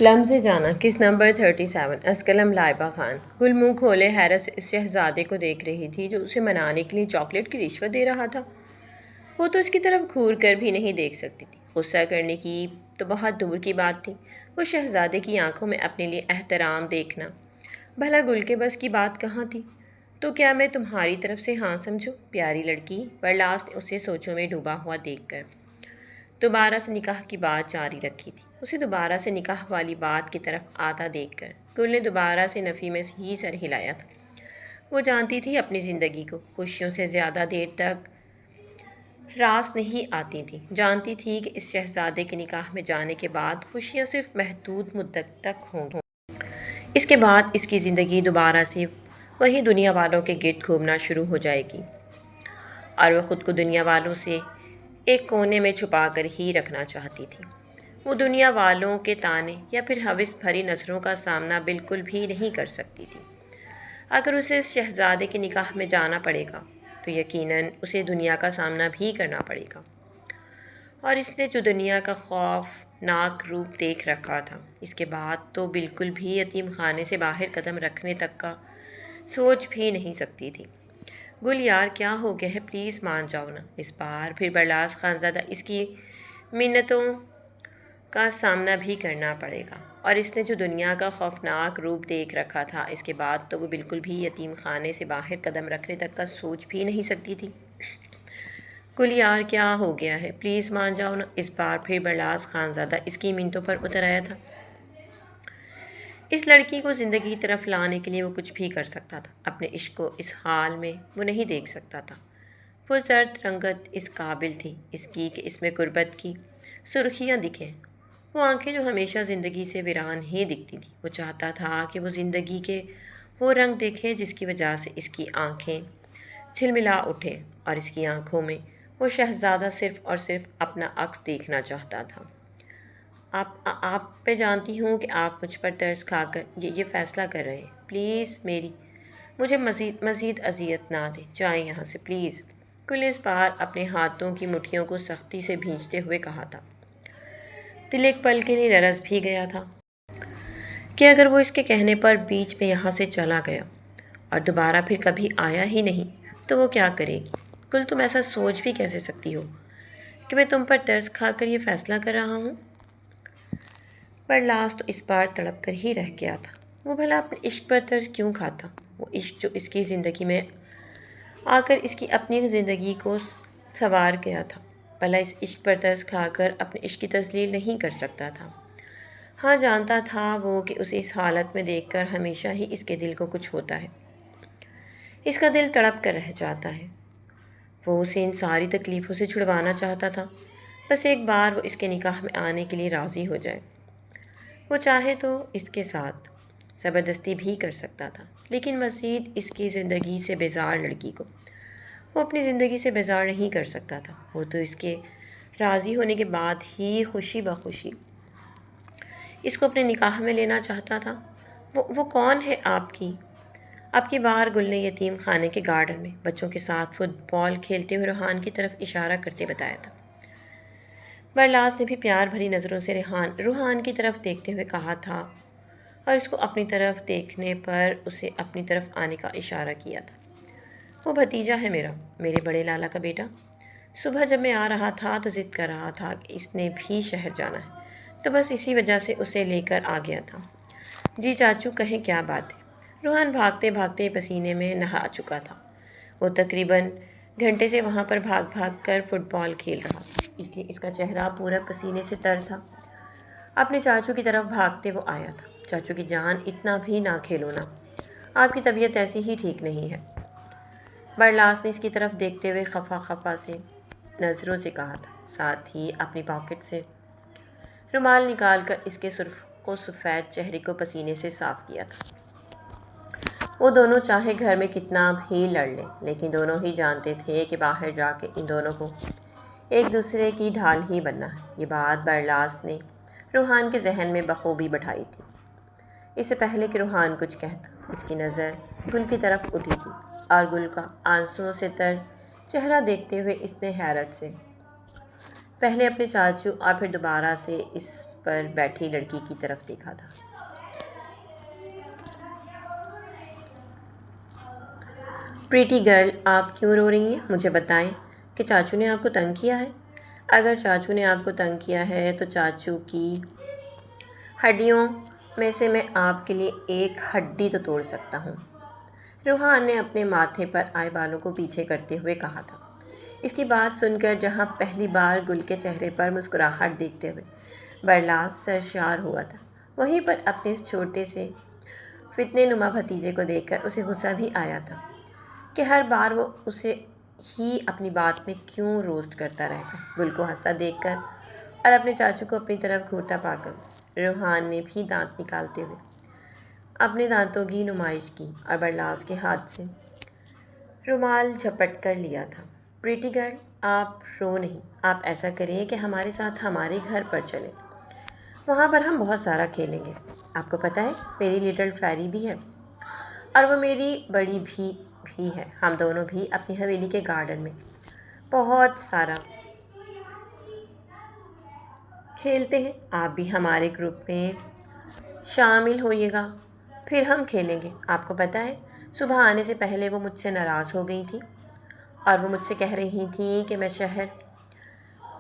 لمز جانا کس نمبر 37 اسکلم لائبہ خان گل منہ کھولے حیرت سے اس شہزادے کو دیکھ رہی تھی جو اسے منانے کے لیے چاکلیٹ کی رشوت دے رہا تھا۔ وہ تو اس کی طرف گھور کر بھی نہیں دیکھ سکتی تھی، غصہ کرنے کی تو بہت دور کی بات تھی۔ وہ شہزادے کی آنکھوں میں اپنے لیے احترام دیکھنا بھلا گل کے بس کی بات کہاں تھی؟ تو کیا میں تمہاری طرف سے ہاں سمجھوں پیاری لڑکی؟ ورلاس نے اسے سوچوں میں ڈوبا ہوا دیکھ کر دوبارہ سے نکاح کی بات جاری رکھی تھی۔ اسے دوبارہ سے نکاح والی بات کی طرف آتا دیکھ کر گل نے دوبارہ سے نفی میں ہی سر ہلایا تھا۔ وہ جانتی تھی اپنی زندگی کو خوشیوں سے زیادہ دیر تک راس نہیں آتی تھی، جانتی تھی کہ اس شہزادے کے نکاح میں جانے کے بعد خوشیاں صرف محدود مدت تک ہوں گی۔ اس کے بعد اس کی زندگی دوبارہ سے وہی دنیا والوں کے گرد گھومنا شروع ہو جائے گی، اور وہ خود کو دنیا والوں سے ایک کونے میں چھپا کر ہی رکھنا چاہتی تھی۔ وہ دنیا والوں کے طعنے یا پھر ہوس بھری نظروں کا سامنا بالکل بھی نہیں کر سکتی تھی۔ اگر اسے اس شہزادے کے نکاح میں جانا پڑے گا تو یقیناً اسے دنیا کا سامنا بھی کرنا پڑے گا، اور اس نے جو دنیا کا خوفناک روپ دیکھ رکھا تھا، اس کے بعد تو بالکل بھی یتیم خانے سے باہر قدم رکھنے تک کا سوچ بھی نہیں سکتی تھی۔ گل یار کیا ہو گیا ہے، پلیز مان جاؤ نا۔ اس بار پھر برلاس خانزادہ اس کی منتوں کا سامنا بھی کرنا پڑے گا، اور اس نے جو دنیا کا خوفناک روپ دیکھ رکھا تھا، اس کے بعد تو وہ بالکل بھی یتیم خانے سے باہر قدم رکھنے تک کا سوچ بھی نہیں سکتی تھی۔ گل یار کیا ہو گیا ہے، پلیز مان جاؤ نا۔ اس بار پھر برلاس خانزادہ اس کی منتوں پر اتر آیا تھا۔ اس لڑکی کو زندگی کی طرف لانے کے لیے وہ کچھ بھی کر سکتا تھا۔ اپنے عشق کو اس حال میں وہ نہیں دیکھ سکتا تھا۔ وہ زرد رنگت اس قابل تھی اس کی کہ اس میں غربت کی سرخیاں دکھیں، وہ آنکھیں جو ہمیشہ زندگی سے ویران ہی دکھتی تھیں۔ وہ چاہتا تھا کہ وہ زندگی کے وہ رنگ دیکھے جس کی وجہ سے اس کی آنکھیں جھلملا اٹھیں، اور اس کی آنکھوں میں وہ شہزادہ صرف اور صرف اپنا عکس دیکھنا چاہتا تھا۔ آپ پہ جانتی ہوں کہ آپ مجھ پر ترس کھا کر یہ فیصلہ کر رہے ہیں، پلیز مجھے مزید اذیت نہ دیں، جائیں یہاں سے پلیز۔ گل نے اس بار اپنے ہاتھوں کی مٹھیوں کو سختی سے بھینچتے ہوئے کہا تھا۔ دل ایک پل کے لیے لرز بھی گیا تھا کہ اگر وہ اس کے کہنے پر بیچ میں یہاں سے چلا گیا اور دوبارہ پھر کبھی آیا ہی نہیں تو وہ کیا کرے گی۔ گل تم ایسا سوچ بھی کیسے سکتی ہو کہ میں تم پر ترس کھا کر یہ فیصلہ کر رہا ہوں؟ برلاس تو اس بار تڑپ کر ہی رہ گیا تھا۔ وہ بھلا اپنے عشق پر ترس کیوں کھاتا؟ وہ عشق جو اس کی زندگی میں آ کر اس کی اپنی زندگی کو سنوار گیا تھا، بھلا اس عشق پر ترس کھا کر اپنے عشق کی تذلیل نہیں کر سکتا تھا؟ ہاں جانتا تھا وہ کہ اسے اس حالت میں دیکھ کر ہمیشہ ہی اس کے دل کو کچھ ہوتا ہے، اس کا دل تڑپ کر رہ جاتا ہے۔ وہ اسے ان ساری تکلیفوں سے چھڑوانا چاہتا تھا، بس ایک بار وہ اس کے نکاح میں آنے کے لیے راضی ہو جائے۔ وہ چاہے تو اس کے ساتھ زبردستی بھی کر سکتا تھا، لیکن مزید اس کی زندگی سے بیزار لڑکی کو وہ اپنی زندگی سے بیزار نہیں کر سکتا تھا۔ وہ تو اس کے راضی ہونے کے بعد ہی خوشی بخوشی اس کو اپنے نکاح میں لینا چاہتا تھا۔ وہ کون ہے آپ کی بار گل نے یتیم خانے کے گارڈن میں بچوں کے ساتھ فٹ بال کھیلتے ہوئے روحان کی طرف اشارہ کرتے بتایا تھا۔ برلاس نے بھی پیار بھری نظروں سے روحان کی طرف دیکھتے ہوئے کہا تھا، اور اس کو اپنی طرف دیکھنے پر اسے اپنی طرف آنے کا اشارہ کیا تھا۔ وہ بھتیجا ہے میرے بڑے لالا کا بیٹا۔ صبح جب میں آ رہا تھا تو ضد کر رہا تھا کہ اس نے بھی شہر جانا ہے، تو بس اسی وجہ سے اسے لے کر آ گیا تھا۔ جی چاچو کہیں کیا بات ہے؟ روحان بھاگتے بھاگتے پسینے میں نہا چکا تھا۔ وہ تقریباً گھنٹے سے وہاں پر بھاگ بھاگ کر فٹ بال کھیل رہا تھا، اس لیے اس کا چہرہ پورا پسینے سے تر تھا۔ اپنے چاچو کی طرف بھاگتے وہ آیا تھا۔ چاچو کی جان اتنا بھی نہ کھیلو نا، آپ کی طبیعت ایسی ہی ٹھیک نہیں ہے۔ برلاس نے اس کی طرف دیکھتے ہوئے خفا سے نظروں سے کہا تھا، ساتھ ہی اپنی پاکٹ سے رومال نکال کر اس کے سرخ و سفید چہرے کو پسینے سے صاف کیا تھا۔ وہ دونوں چاہے گھر میں کتنا بھی لڑ لیں، لیکن دونوں ہی جانتے تھے کہ باہر جا کے ان دونوں کو ایک دوسرے کی ڈھال ہی بننا ہے۔ یہ بات برلاس نے روحان کے ذہن میں بخوبی بٹھائی تھی۔ اس سے پہلے کہ روحان کچھ کہتا، اس کی نظر گل کی طرف اٹھی تھی، اور گل کا آنسوؤں سے تر چہرہ دیکھتے ہوئے اس نے حیرت سے پہلے اپنے چاچو اور پھر دوبارہ سے اس پر بیٹھی لڑکی کی طرف دیکھا تھا۔ پریٹی گرل، آپ کیوں رو رہی ہیں؟ مجھے بتائیں کہ چاچو نے آپ کو تنگ کیا ہے؟ اگر چاچو نے آپ کو تنگ کیا ہے تو چاچو کی ہڈیوں میں سے میں آپ کے لیے ایک ہڈی تو توڑ سکتا ہوں۔ روحان نے اپنے ماتھے پر آئے بالوں کو پیچھے کرتے ہوئے کہا تھا۔ اس کی بات سن کر جہاں پہلی بار گل کے چہرے پر مسکراہٹ دیکھتے ہوئے برلاس سرشار ہوا تھا، وہیں پر اپنے اس چھوٹے سے فتنے نما بھتیجے کو دیکھ کر اسے غصہ بھی آیا تھا کہ ہر بار وہ اسے ہی اپنی بات میں کیوں روسٹ کرتا رہتا ہے۔ گل کو ہنستا دیکھ کر اور اپنے چاچو کو اپنی طرف گھورتا پا کر روحان نے بھی دانت نکالتے ہوئے اپنے دانتوں کی نمائش کی اور برلاس کے ہاتھ سے رومال جھپٹ کر لیا تھا۔ پریٹی گرل، آپ رو نہیں، آپ ایسا کریں کہ ہمارے ساتھ ہمارے گھر پر چلیں، وہاں پر ہم بہت سارا کھیلیں گے۔ آپ کو پتہ ہے میری لٹل فیری بھی ہے اور وہ میری بڑی بھی ہے، ہم دونوں بھی اپنی حویلی کے گارڈن میں بہت سارا کھیلتے ہیں۔ آپ بھی ہمارے گروپ میں شامل ہوئیے گا، پھر ہم کھیلیں گے۔ آپ کو پتہ ہے صبح آنے سے پہلے وہ مجھ سے ناراض ہو گئی تھی اور وہ مجھ سے کہہ رہی تھیں کہ میں شہر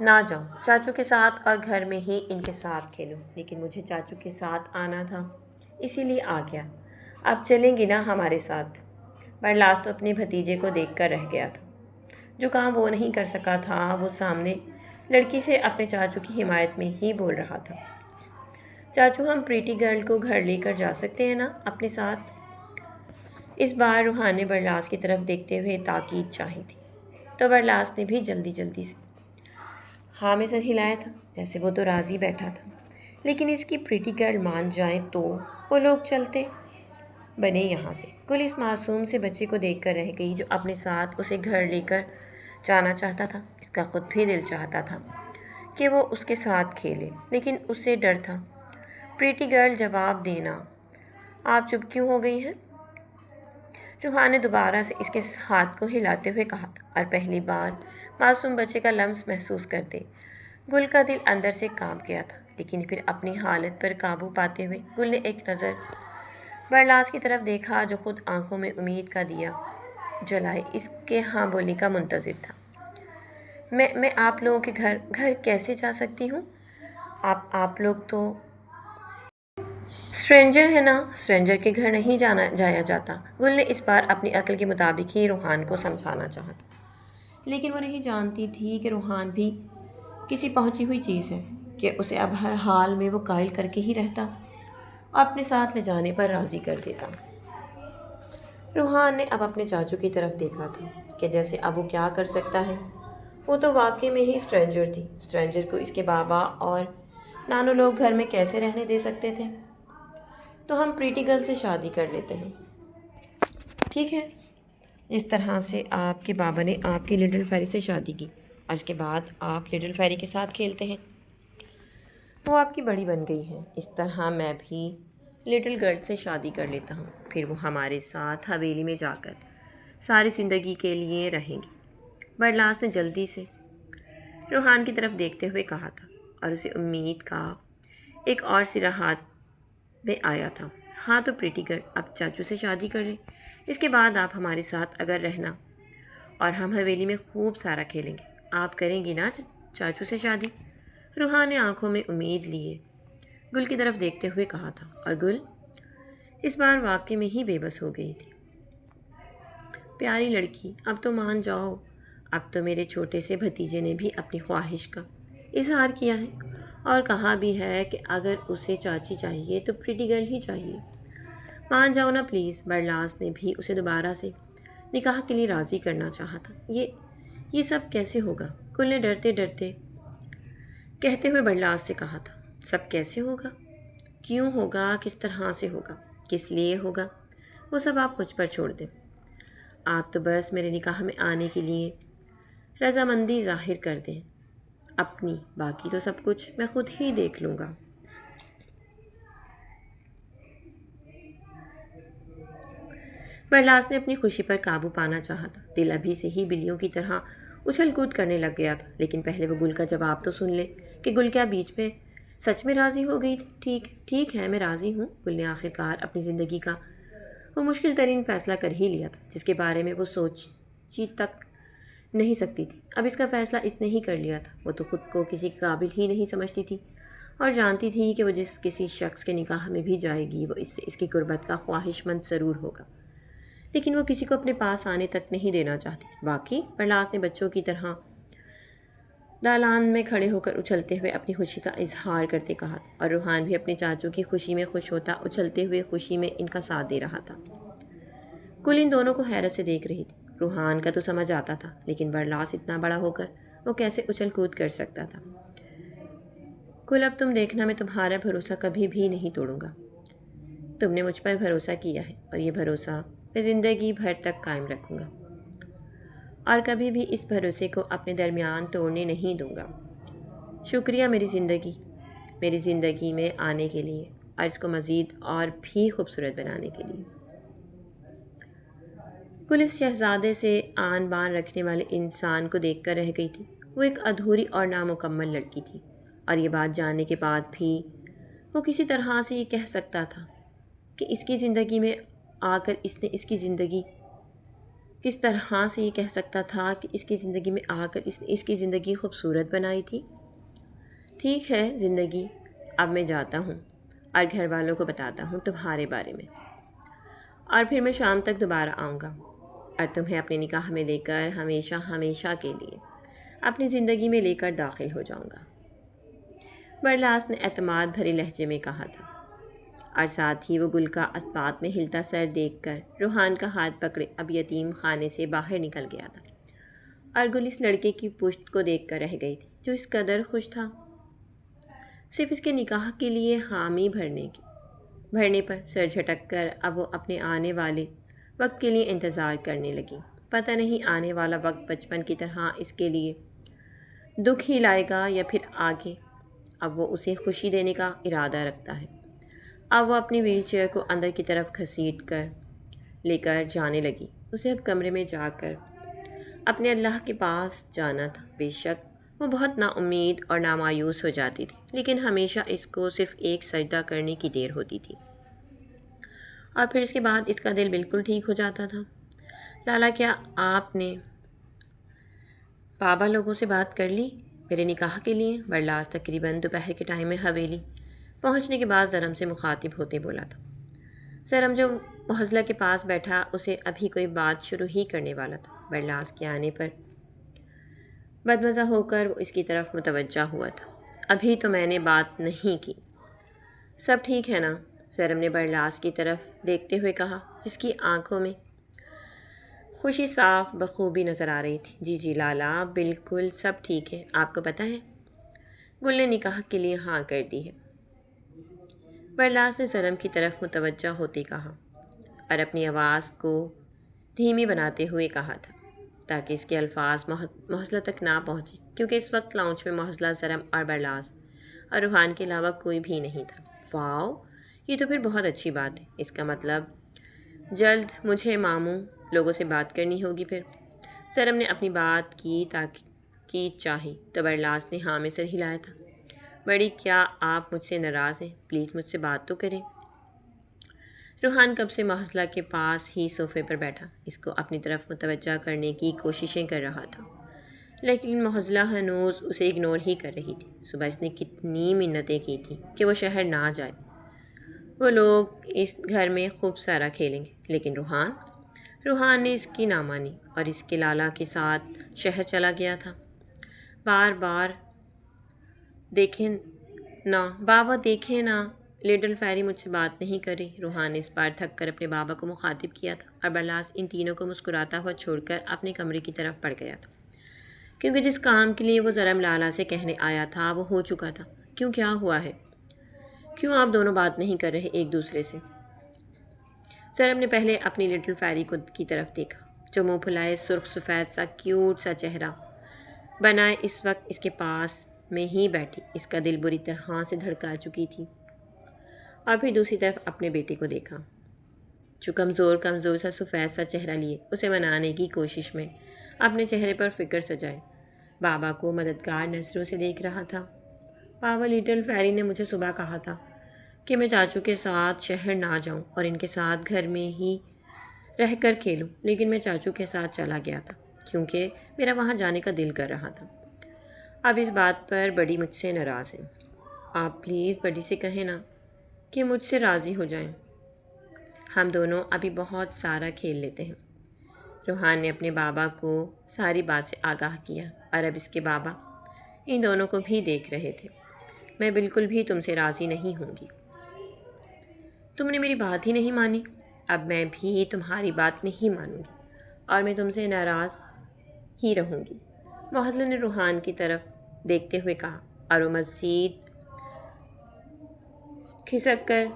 نہ جاؤں، چاچو کے ساتھ اور گھر میں ہی ان کے ساتھ کھیلوں، لیکن مجھے چاچو کے ساتھ آنا تھا اسی لیے آ گیا۔ آپ چلیں گی نا ہمارے ساتھ؟ برلاس تو اپنے بھتیجے کو دیکھ کر رہ گیا تھا۔ جو کام وہ نہیں کر سکا تھا وہ سامنے لڑکی سے اپنے چاچو کی حمایت میں ہی بول رہا تھا۔ چاچو، ہم پریٹی گرل کو گھر لے کر جا سکتے ہیں نا اپنے ساتھ؟ اس بار روحان نے برلاس کی طرف دیکھتے ہوئے تاکید چاہی تھی، تو برلاس نے بھی جلدی سے ہاں میں سر ہلایا تھا، جیسے وہ تو راضی بیٹھا تھا۔ لیکن اس کی پریٹی گرل مان جائیں تو وہ لوگ چلتے بنے یہاں سے۔ گل اس معصوم سے بچے کو دیکھ کر رہ گئی جو اپنے ساتھ اسے گھر لے کر جانا چاہتا تھا۔ اس کا خود بھی دل چاہتا تھا کہ وہ اس کے ساتھ کھیلے، لیکن اسے ڈر تھا۔ پریٹی گرل، جواب دینا، آپ چپ کیوں ہو گئی ہیں؟ روحان نے دوبارہ سے اس کے ہاتھ کو ہلاتے ہوئے کہا تھا، اور پہلی بار معصوم بچے کا لمس محسوس کرتے گل کا دل اندر سے کانپ گیا تھا۔ لیکن پھر اپنی حالت پر قابو پاتے ہوئے گل نے ایک نظر برلاس کی طرف دیکھا جو خود آنکھوں میں امید کا دیا جلائے اس کے ہاں بولنے کا منتظر تھا۔ میں آپ لوگوں کے گھر کیسے جا سکتی ہوں؟ آپ لوگ تو اسٹرینجر ہے نا، اسٹرینجر کے گھر نہیں جایا جاتا۔ گل نے اس بار اپنی عقل کے مطابق ہی روحان کو سمجھانا چاہا تھا، لیکن وہ نہیں جانتی تھی کہ روحان بھی کسی پہنچی ہوئی چیز ہے کہ اسے اب ہر حال میں وہ قائل کر کے ہی رہتا اور اپنے ساتھ لے جانے پر راضی کر دیتا۔ روحان نے اب اپنے چاچو کی طرف دیکھا تھا کہ جیسے اب وہ کیا کر سکتا ہے۔ وہ تو واقعی میں ہی اسٹرینجر تھی۔ اسٹرینجر کو اس کے بابا اور نانو لوگ گھر میں کیسے رہنے دے سکتے تھے؟ تو ہم پریٹی گرل سے شادی کر لیتے ہیں، ٹھیک ہے؟ جس طرح سے آپ کے بابا نے آپ کی لٹل فیری سے شادی کی اور اس کے بعد آپ لٹل فیری کے ساتھ کھیلتے ہیں، وہ آپ کی بڑی بن گئی ہے، اس طرح میں بھی لٹل گرل سے شادی کر لیتا ہوں، پھر وہ ہمارے ساتھ حویلی میں جا کر ساری زندگی کے لیے رہیں گی۔ برلاس نے جلدی سے روحان کی طرف دیکھتے ہوئے کہا تھا، اور اسے امید کا ایک اور سرا ہاتھ میں آیا تھا۔ ہاں تو پریٹی گرل، اب چاچو سے شادی کر لیں، اس کے بعد آپ ہمارے ساتھ اگر رہنا اور ہم حویلی میں خوب سارا کھیلیں گے۔ آپ کریں گی نا چاچو سے شادی؟ روحان نے آنکھوں میں امید لیے گل کی طرف دیکھتے ہوئے کہا تھا، اور گل اس بار واقعی میں ہی بے بس ہو گئی تھی۔ پیاری لڑکی، اب تو مان جاؤ۔ اب تو میرے چھوٹے سے بھتیجے نے بھی اپنی خواہش کا اظہار کیا ہے اور کہا بھی ہے کہ اگر اسے چاچی چاہیے تو پریٹی گرل ہی چاہیے۔ مان جاؤ نا پلیز۔ برلاس نے بھی اسے دوبارہ سے نکاح کے لیے راضی کرنا چاہا تھا۔ یہ سب کیسے ہوگا؟ گل نے ڈرتے کہتے ہوئے برلاس سے کہا تھا۔ سب کیسے ہوگا؟ کیوں ہوگا؟ کس طرح سے ہوگا؟ کس لیے ہوگا؟ وہ سب آپ مجھ پر چھوڑ دیں۔ آپ تو بس میرے نکاح میں آنے کے لیے رضامندی ظاہر کر دیں اپنی، باقی تو سب کچھ میں خود ہی دیکھ لوں گا۔ برلاس نے اپنی خوشی پر قابو پانا چاہا تھا، دل ابھی سے ہی بلیوں کی طرح اچھل کود کرنے لگ گیا تھا، لیکن پہلے وہ گل کا جواب تو سن لے کہ گل کیا بیچ میں سچ میں راضی ہو گئی تھی؟ ٹھیک ہے، میں راضی ہوں۔ گل نے آخر کار اپنی زندگی کا وہ مشکل ترین فیصلہ کر ہی لیا تھا جس کے بارے میں وہ سوچی تک نہیں سکتی تھی۔ اب اس کا فیصلہ اس نے ہی کر لیا تھا۔ وہ تو خود کو کسی کے قابل ہی نہیں سمجھتی تھی اور جانتی تھی کہ وہ جس کسی شخص کے نکاح میں بھی جائے گی وہ اس سے اس کی قربت کا خواہش مند ضرور ہوگا، لیکن وہ کسی کو اپنے پاس آنے تک نہیں دینا چاہتی تھی۔ باقی برلاس نے بچوں کی طرح دالان میں کھڑے ہو کر اچھلتے ہوئے اپنی خوشی کا اظہار کرتے کہا تھا، اور روحان بھی اپنے چاچوں کی خوشی میں خوش ہوتا اچھلتے ہوئے خوشی میں ان کا ساتھ دے رہا تھا۔ کل ان دونوں کو حیرت سے دیکھ رہی تھی۔ روحان کا تو سمجھ آتا تھا، لیکن برلاس اتنا بڑا ہو کر وہ کیسے اچھل کود کر سکتا تھا؟ کل اب تم دیکھنا، میں تمہارا بھروسہ کبھی بھی نہیں توڑوں گا۔ تم نے مجھ پر بھروسہ کیا ہے اور یہ بھروسہ میں زندگی بھر تک قائم رکھوں گا اور کبھی بھی اس بھروسے کو اپنے درمیان توڑنے نہیں دوں گا۔ شکریہ میری زندگی میں آنے کے لیے اور اس کو مزید اور بھی خوبصورت بنانے کے لیے۔ کل اس شہزادے سے آن بان رکھنے والے انسان کو دیکھ کر رہ گئی تھی۔ وہ ایک ادھوری اور نامکمل لڑکی تھی، اور یہ بات جاننے کے بعد بھی وہ کسی طرح سے یہ کہہ سکتا تھا کہ اس کی زندگی میں آ کر اس نے اس کی زندگی کس طرح سے یہ کہہ سکتا تھا کہ اس کی زندگی میں آ کر اس نے اس کی زندگی خوبصورت بنائی تھی۔ ٹھیک ہے زندگی، اب میں جاتا ہوں اور گھر والوں کو بتاتا ہوں تمہارے بارے میں، اور پھر میں شام تک دوبارہ آؤں گا اور تمہیں اپنے نکاح میں لے کر ہمیشہ ہمیشہ کے لیے اپنی زندگی میں لے کر داخل ہو جاؤں گا، برلاس نے اعتماد بھرے لہجے میں کہا تھا، اور ساتھ ہی وہ گل کا اسبات میں ہلتا سر دیکھ کر روحان کا ہاتھ پکڑے اب یتیم خانے سے باہر نکل گیا تھا، اور گل اس لڑکے کی پشت کو دیکھ کر رہ گئی تھی جو اس قدر خوش تھا۔ صرف اس کے نکاح کے لیے حامی بھرنے پر سر جھٹک کر اب وہ اپنے آنے والے وقت کے لیے انتظار کرنے لگی۔ پتہ نہیں آنے والا وقت بچپن کی طرح اس کے لیے دکھ ہی لائے گا یا پھر آگے اب وہ اسے خوشی دینے کا ارادہ رکھتا ہے۔ اب وہ اپنی ویل چیئر کو اندر کی طرف گھسیٹ کر لے کر جانے لگی۔ اسے اب کمرے میں جا کر اپنے اللہ کے پاس جانا تھا۔ بے شک وہ بہت نا امید اور نامایوس ہو جاتی تھی، لیکن ہمیشہ اس کو صرف ایک سجدہ کرنے کی دیر ہوتی تھی اور پھر اس کے بعد اس کا دل بالکل ٹھیک ہو جاتا تھا۔ لالا، کیا آپ نے بابا لوگوں سے بات کر لی میرے نکاح کے لیے؟ برلاس تقریباً دوپہر کے ٹائم میں حویلی پہنچنے کے بعد زرم سے مخاطب ہوتے بولا تھا۔ زرم جو محضلہ کے پاس بیٹھا اسے ابھی کوئی بات شروع ہی کرنے والا تھا۔ برلاس کے آنے پر بدمزہ ہو کر وہ اس کی طرف متوجہ ہوا تھا۔ ابھی تو میں نے بات نہیں کی۔ سب ٹھیک ہے نا؟ زرم نے برلاس کی طرف دیکھتے ہوئے کہا، جس کی آنکھوں میں خوشی صاف بخوبی نظر آ رہی تھی۔ جی لالا، بالکل سب ٹھیک ہے۔ آپ کو پتہ ہے گل نے نکاح کے لیے ہاں کر دی ہے، برلاس نے زرم کی طرف متوجہ ہوتے کہا اور اپنی آواز کو دھیمی بناتے ہوئے کہا تھا تاکہ اس کے الفاظ محضلہ تک نہ پہنچے، کیونکہ اس وقت لاؤنج میں محضلہ، زرم اور برلاس اور روحان کے علاوہ کوئی بھی نہیں تھا۔ واو، یہ تو پھر بہت اچھی بات ہے۔ اس کا مطلب جلد مجھے ماموں لوگوں سے بات کرنی ہوگی پھر۔ زرم نے اپنی بات کی تاکید چاہی تو برلاس نے ہاں میں سر ہلایا تھا۔ بڑی، کیا آپ مجھ سے ناراض ہیں؟ پلیز مجھ سے بات تو کریں۔ روحان کب سے محضلہ کے پاس ہی صوفے پر بیٹھا اس کو اپنی طرف متوجہ کرنے کی کوششیں کر رہا تھا، لیکن محضلہ ہنوز اسے اگنور ہی کر رہی تھی۔ صبح اس نے کتنی منتیں کی تھیں کہ وہ شہر نہ جائے، وہ لوگ اس گھر میں خوب سارا کھیلیں گے، لیکن روحان نے اس کی نہ مانی اور اس کے لالا کے ساتھ شہر چلا گیا تھا۔ بار دیکھیں نا بابا، دیکھیں نا، لٹل فیری مجھ سے بات نہیں کر رہی۔ روحان نے اس بار تھک کر اپنے بابا کو مخاطب کیا تھا، اور برلاس ان تینوں کو مسکراتا ہوا چھوڑ کر اپنے کمرے کی طرف بڑھ گیا تھا، کیونکہ جس کام کے لیے وہ زرم لالا سے کہنے آیا تھا وہ ہو چکا تھا۔ کیوں، کیا ہوا ہے؟ کیوں آپ دونوں بات نہیں کر رہے ایک دوسرے سے؟ زرم نے پہلے اپنی لٹل فیری کی طرف دیکھا جو منہ پھلائے سرخ سفید سا کیوٹ سا چہرہ بنائے اس وقت اس کے پاس میں ہی بیٹھی اس کا دل بری طرح سے دھڑکا چکی تھی، اور پھر دوسری طرف اپنے بیٹے کو دیکھا جو کمزور سا سفید سا چہرہ لیے اسے منانے کی کوشش میں اپنے چہرے پر فکر سجائے بابا کو مددگار نظروں سے دیکھ رہا تھا۔ بابا لٹل فیری نے مجھے صبح کہا تھا کہ میں چاچو کے ساتھ شہر نہ جاؤں اور ان کے ساتھ گھر میں ہی رہ کر کھیلوں، لیکن میں چاچو کے ساتھ چلا گیا تھا کیونکہ میرا وہاں جانے کا دل کر رہا تھا۔ اب اس بات پر بڑی مجھ سے ناراض ہے۔ آپ پلیز بڑی سے کہیں نا کہ مجھ سے راضی ہو جائیں۔ ہم دونوں ابھی بہت سارا کھیل لیتے ہیں۔ روحان نے اپنے بابا کو ساری بات سے آگاہ کیا اور اب اس کے بابا ان دونوں کو بھی دیکھ رہے تھے۔ میں بالکل بھی تم سے راضی نہیں ہوں گی۔ تم نے میری بات ہی نہیں مانی، اب میں بھی تمہاری بات نہیں مانوں گی اور میں تم سے ناراض ہی رہوں گی، معطل نے روحان کی طرف دیکھتے ہوئے کہا، اور وہ مزید کھسک کر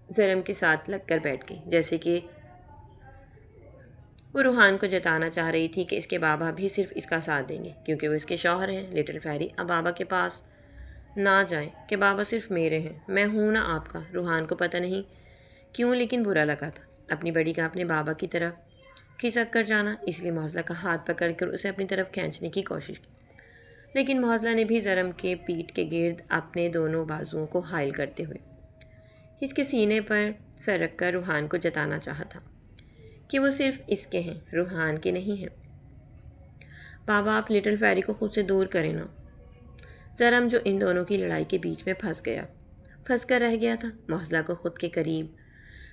زرم کے ساتھ لگ کر بیٹھ گئی، جیسے کہ وہ روحان کو جتانا چاہ رہی تھی کہ اس کے بابا بھی صرف اس کا ساتھ دیں گے کیونکہ وہ اس کے شوہر ہیں۔ لٹل فیری اب بابا کے پاس نہ جائیں کہ بابا صرف میرے ہیں، میں ہوں نا آپ کا۔ روحان کو پتہ نہیں کیوں لیکن برا لگا تھا اپنی بڑی کا اپنے بابا کی طرف کھسک کر جانا، اس لیے معزلہ کا ہاتھ پکڑ کر اسے اپنی طرف کھینچنے کی کوشش کی، لیکن معزلہ نے بھی زرم کے پیٹھ کے گرد اپنے دونوں بازوؤں کو حائل کرتے ہوئے اس کے سینے پر سر رکھ کر روحان کو جتانا چاہا تھا کہ وہ صرف اس کے ہیں، روحان کے نہیں ہیں۔ بابا آپ لٹل فیری کو خود سے دور کریں نا۔ زرم جو ان دونوں کی لڑائی کے بیچ میں پھنس کر رہ گیا تھا، معزلہ کو خود کے قریب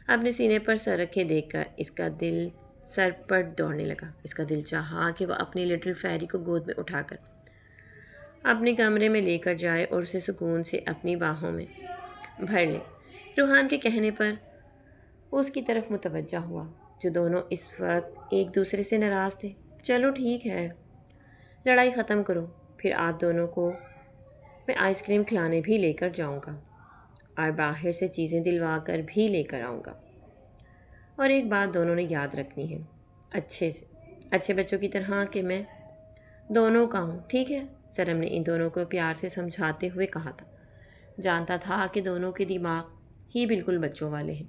اپنے سینے پر سر رکھے دیکھ کر اس کا دل سر پر دوڑنے لگا۔ اس کا دل چاہا کہ وہ اپنی لٹل فیری کو گود میں اٹھا کر اپنے کمرے میں لے کر جائے اور اسے سکون سے اپنی باہوں میں بھر لے۔ روحان کے کہنے پر اس کی طرف متوجہ ہوا، جو دونوں اس وقت ایک دوسرے سے ناراض تھے۔ چلو ٹھیک ہے، لڑائی ختم کرو، پھر آپ دونوں کو میں آئس کریم کھلانے بھی لے کر جاؤں گا اور باہر سے چیزیں دلوا کر بھی لے کر آؤں گا۔ اور ایک بات دونوں نے یاد رکھنی ہے، اچھے بچوں کی طرح کہ میں دونوں کا ہوں، ٹھیک ہے؟ زرم نے ان دونوں کو پیار سے سمجھاتے ہوئے کہا تھا، جانتا تھا کہ دونوں کے دماغ ہی بالکل بچوں والے ہیں۔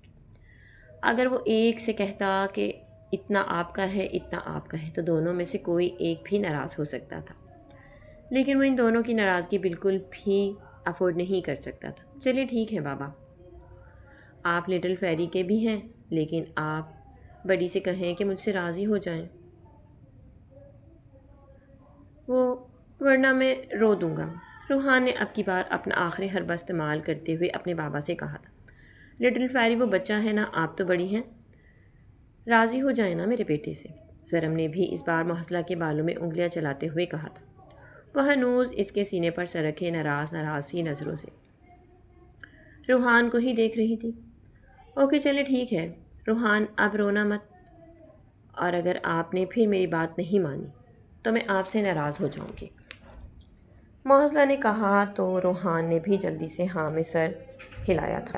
اگر وہ ایک سے کہتا کہ اتنا آپ کا ہے اتنا آپ کا ہے تو دونوں میں سے کوئی ایک بھی ناراض ہو سکتا تھا، لیکن وہ ان دونوں کی ناراضگی بالکل بھی افورڈ نہیں کر سکتا تھا۔ چلیے ٹھیک ہے بابا، آپ لٹل فیری کے بھی ہیں، لیکن آپ بڑی سے کہیں کہ مجھ سے راضی ہو جائیں، ورنہ میں رو دوں گا۔ روحان نے اب کی بار اپنا آخری حربہ استعمال کرتے ہوئے اپنے بابا سے کہا تھا، لٹل فیری وہ بچہ ہے نا، آپ تو بڑی ہیں، راضی ہو جائیں نا میرے بیٹے سے۔ زرم نے بھی اس بار معزلہ کے بالوں میں انگلیاں چلاتے ہوئے کہا تھا، وہ ہنوز اس کے سینے پر سر رکھے ناراض سی نظروں سے روحان کو ہی دیکھ رہی تھی۔ اوکے چلے ٹھیک ہے روحان، اب رونا مت، اور اگر آپ نے پھر میری بات نہیں مانی تو میں آپ سے ناراض ہو جاؤں گی۔ معزلہ نے کہا تو روحان نے بھی جلدی سے ہاں میں سر ہلایا تھا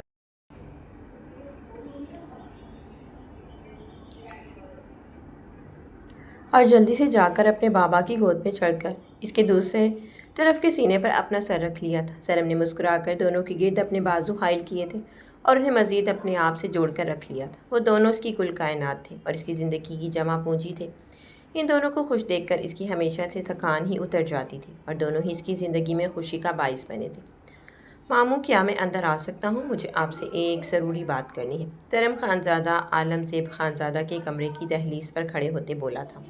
اور جلدی سے جا کر اپنے بابا کی گود میں چڑھ کر اس کے دوسرے طرف کے سینے پر اپنا سر رکھ لیا تھا۔ زرم نے مسکرا کر دونوں کے گرد اپنے بازو حائل کیے تھے اور انہیں مزید اپنے آپ سے جوڑ کر رکھ لیا تھا۔ وہ دونوں اس کی کل کائنات تھے اور اس کی زندگی کی جمع پونجی تھے۔ ان دونوں کو خوش دیکھ کر اس کی ہمیشہ سے تھکان ہی اتر جاتی تھی اور دونوں ہی اس کی زندگی میں خوشی کا باعث بنے تھے۔ ماموں کیا میں اندر آ سکتا ہوں؟ مجھے آپ سے ایک ضروری بات کرنی ہے، زرم خانزادہ عالم زیب خانزادہ کے کمرے کی دہلیز پر کھڑے ہوتے بولا تھا۔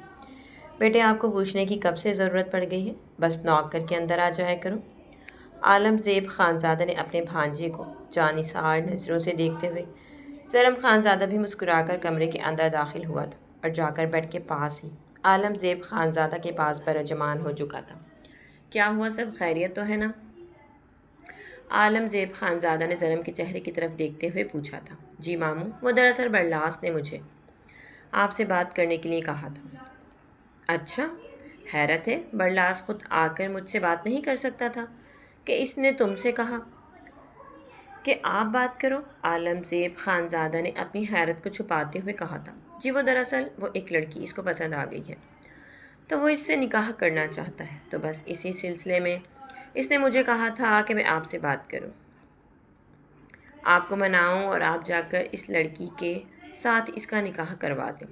بیٹے آپ کو پوچھنے کی کب سے ضرورت پڑ گئی ہے؟ بس نوک کر کے اندر آ جایا کرو۔ عالم زیب خانزادہ نے اپنے بھانجے کو جانثار نظروں سے دیکھتے ہوئے، زرم خانزادہ بھی مسکرا کر کمرے کے اندر داخل ہوا تھا اور جا کر بیڈ کے پاس ہی عالم زیب خانزادہ کے پاس برجمان ہو چکا تھا۔ کیا ہوا، سب خیریت تو ہے نا؟ عالم زیب خانزادہ نے زرم کے چہرے کی طرف دیکھتے ہوئے پوچھا تھا۔ جی ماموں، وہ دراصل برلاس نے مجھے آپ سے بات کرنے کے لیے کہا تھا۔ اچھا، حیرت ہے، برلاس خود آ کر مجھ سے بات نہیں کر سکتا تھا کہ اس نے تم سے کہا کہ آپ بات کرو؟ عالم زیب خانزادہ نے اپنی حیرت کو چھپاتے ہوئے کہا تھا۔ جی وہ دراصل وہ ایک لڑکی اس کو پسند آ گئی ہے تو وہ اس سے نکاح کرنا چاہتا ہے، تو بس اسی سلسلے میں اس نے مجھے کہا تھا کہ میں آپ سے بات کروں، آپ کو مناؤں اور آپ جا کر اس لڑکی کے ساتھ اس کا نکاح کروا دیں۔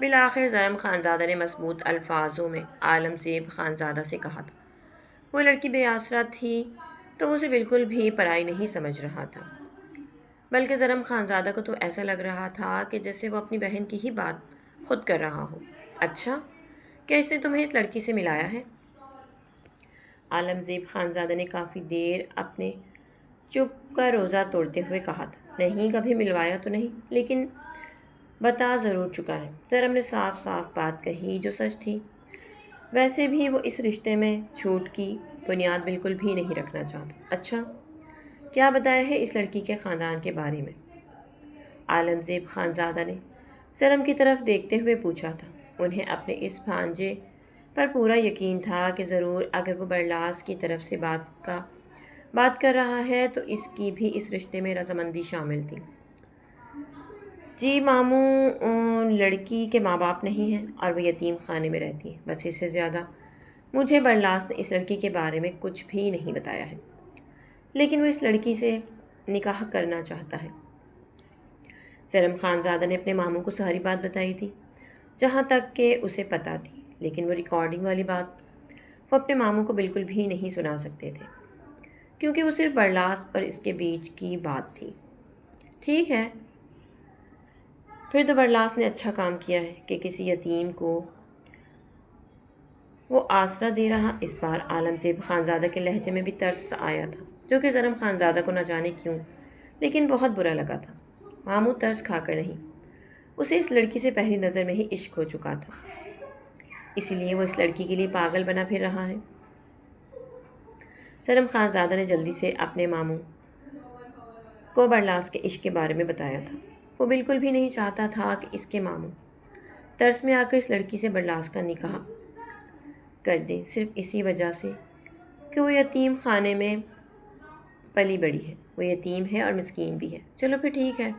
بالآخر زرم خانزادہ نے مضبوط الفاظوں میں عالم زیب خانزادہ سے کہا تھا، وہ لڑکی بے آسرا تھی تو وہ اسے بالکل بھی پرائی نہیں سمجھ رہا تھا، بلکہ زرم خانزادہ کو تو ایسا لگ رہا تھا کہ جیسے وہ اپنی بہن کی ہی بات خود کر رہا ہو۔ اچھا، کیا اس نے تمہیں اس لڑکی سے ملایا ہے؟ عالمزیب خانزادہ نے کافی دیر اپنے چپ کا روزہ توڑتے ہوئے کہا تھا، نہیں، کبھی ملوایا تو نہیں، لیکن بتا ضرور چکا ہے۔ زرم نے صاف صاف بات کہی جو سچ تھی۔ ویسے بھی وہ اس رشتے میں جھوٹ کی بنیاد بالکل بھی نہیں رکھنا چاہتا۔ اچھا، کیا بتایا ہے اس لڑکی کے خاندان کے بارے میں؟ عالمزیب خانزادہ نے زرم کی طرف دیکھتے ہوئے پوچھا تھا۔ انہیں اپنے اس بھانجے پر پورا یقین تھا کہ ضرور اگر وہ برلاس کی طرف سے بات کر رہا ہے تو اس کی بھی اس رشتے میں رضامندی شامل تھی۔ جی ماموں، لڑکی کے ماں باپ نہیں ہیں اور وہ یتیم خانے میں رہتی ہے، بس اس سے زیادہ مجھے برلاس نے اس لڑکی کے بارے میں کچھ بھی نہیں بتایا ہے، لیکن وہ اس لڑکی سے نکاح کرنا چاہتا ہے۔ زرم خانزادہ نے اپنے ماموں کو ساری بات بتائی تھی جہاں تک کہ اسے پتہ تھی، لیکن وہ ریکارڈنگ والی بات وہ اپنے ماموں کو بالکل بھی نہیں سنا سکتے تھے، کیونکہ وہ صرف برلاس اور اس کے بیچ کی بات تھی۔ ٹھیک ہے، پھر تو برلاس نے اچھا کام کیا ہے کہ کسی یتیم کو وہ آسرا دے رہا۔ اس بار عالمزیب خانزادہ کے لہجے میں بھی ترس آیا تھا، جو کہ زرم خانزادہ کو نہ جانے کیوں لیکن بہت برا لگا تھا۔ ماموں ترس کھا کر نہیں، اسے اس لڑکی سے پہلی نظر میں ہی عشق ہو چکا تھا، اسی لیے وہ اس لڑکی کے لیے پاگل بنا پھر رہا ہے۔ زرم خانزادہ نے جلدی سے اپنے ماموں کو برلاس کے عشق کے بارے میں بتایا تھا۔ وہ بالکل بھی نہیں چاہتا تھا کہ اس کے ماموں ترس میں آ کر اس لڑکی سے برلاس کا نکاح کر دیں، صرف اسی وجہ سے کہ وہ یتیم خانے میں پلی بڑی ہے۔ وہ یتیم ہے اور مسکین بھی ہے۔ چلو پھر ٹھیک ہے،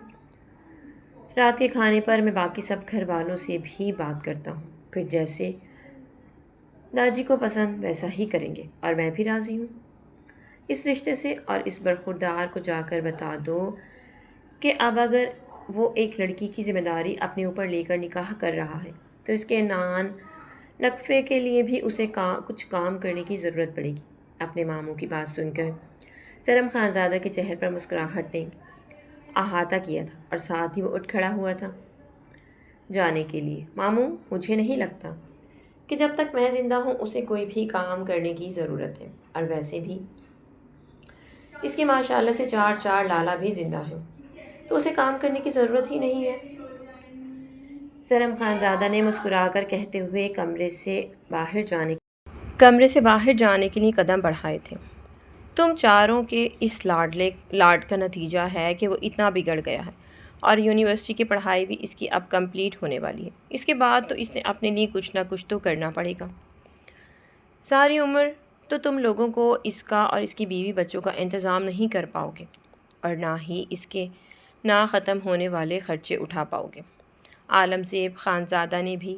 رات کے کھانے پر میں باقی سب گھر والوں سے بھی بات کرتا ہوں، پھر جیسے داجی کو پسند ویسا ہی کریں گے، اور میں بھی راضی ہوں اس رشتے سے۔ اور اس برخوردار کو جا کر بتا دو کہ اب اگر وہ ایک لڑکی کی ذمہ داری اپنے اوپر لے کر نکاح کر رہا ہے تو اس کے نقفے کے لیے بھی اسے کچھ کام کرنے کی ضرورت پڑے گی۔ اپنے ماموں کی بات سن کر زرم خانزادہ کے چہرے پر مسکراہٹ نے احاطہ کیا تھا اور ساتھ ہی وہ اٹھ کھڑا ہوا تھا جانے کے لیے۔ ماموں، مجھے نہیں لگتا کہ جب تک میں زندہ ہوں اسے کوئی بھی کام کرنے کی ضرورت ہے، اور ویسے بھی اس کے ماشاءاللہ سے 4 لالا بھی زندہ ہیں، تو اسے کام کرنے کی ضرورت ہی نہیں ہے۔ زرم خانزادہ نے مسکرا کر کہتے ہوئے کمرے سے باہر جانے کے لیے قدم بڑھائے تھے۔ تم چاروں کے اس لاڈ کا نتیجہ ہے کہ وہ اتنا بگڑ گیا ہے، اور یونیورسٹی کی پڑھائی بھی اس کی اب کمپلیٹ ہونے والی ہے۔ اس کے بعد تو اس نے اپنے لیے کچھ نہ کچھ تو کرنا پڑے گا۔ ساری عمر تو تم لوگوں کو اس کا اور اس کی بیوی بچوں کا انتظام نہیں کر پاؤ گے، اور نہ ہی اس کے نہ ختم ہونے والے خرچے اٹھا پاؤ گے۔ عالمزیب خانزادہ نے بھی